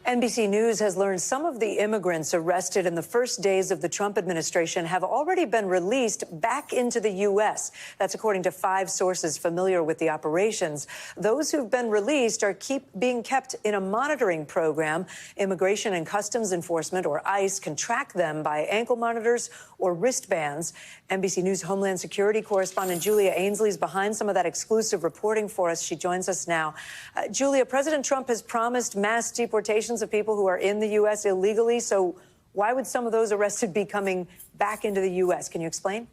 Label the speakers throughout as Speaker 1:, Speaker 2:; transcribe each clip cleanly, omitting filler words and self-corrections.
Speaker 1: NBC News has learned some of the immigrants arrested in the first days of the Trump administration have already been released back into the U.S. That's according to 5 sources familiar with the operations. Those who've been released are being kept in a monitoring program. Immigration and Customs Enforcement, or ICE, can track them by ankle monitors or wristbands. NBC News Homeland Security correspondent Julia Ainsley is behind some of that exclusive reporting for us. She joins us now. Julia, President Trump has promised mass deportations of people who are in the U.S. illegally. So why would some of those arrested be coming back into the U.S.? Can you explain?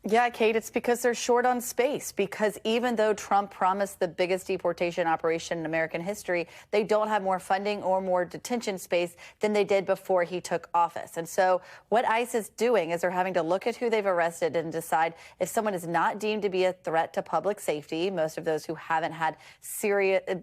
Speaker 2: Yeah, Kate, it's because they're short on space, because even though Trump promised the biggest deportation operation in American history, they don't have more funding or more detention space than they did before he took office. And so what ICE is doing is they're having to look at who they've arrested and decide if someone is not deemed to be a threat to public safety. Most of those who haven't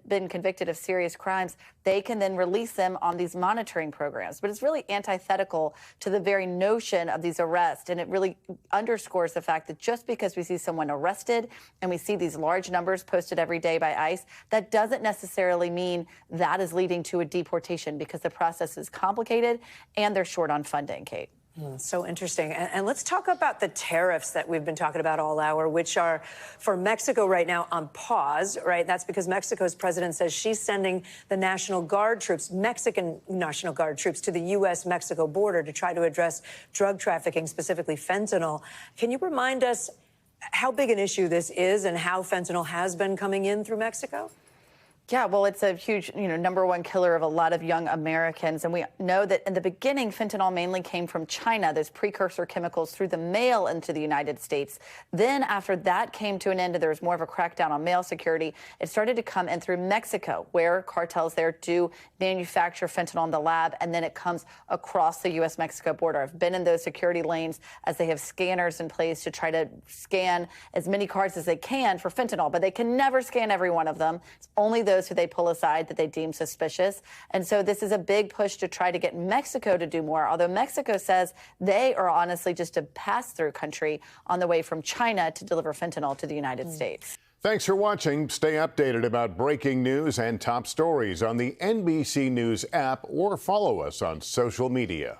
Speaker 2: been convicted of serious crimes, they can then release them on these monitoring programs. But it's really antithetical to the very notion of these arrests, and it really underscores the fact that just because we see someone arrested and we see these large numbers posted every day by ICE, that doesn't necessarily mean that is leading to a deportation, because the process is complicated and they're short on funding, Kate.
Speaker 1: So interesting. And let's talk about the tariffs that we've been talking about all hour, which are for Mexico right now on pause, right? That's because Mexico's president says she's sending the National Guard troops, Mexican National Guard troops, to the U.S.-Mexico border to try to address drug trafficking, specifically fentanyl. Can you remind us how big an issue this is and how fentanyl has been coming in through Mexico?
Speaker 2: Yeah, well, it's a huge, #1 killer of a lot of young Americans. And we know that in the beginning, fentanyl mainly came from China, those precursor chemicals through the mail into the United States. Then after that came to an end and there was more of a crackdown on mail security, it started to come in through Mexico, where cartels there do manufacture fentanyl in the lab, and then it comes across the U.S.-Mexico border. I've been in those security lanes as they have scanners in place to try to scan as many cars as they can for fentanyl, but they can never scan every one of them. It's only those who they pull aside that they deem suspicious. And so this is a big push to try to get Mexico to do more, although Mexico says they are honestly just a pass-through country on the way from China to deliver fentanyl to the United States.
Speaker 3: Thanks for watching. Stay updated about breaking news and top stories on the NBC News app, or follow us on social media.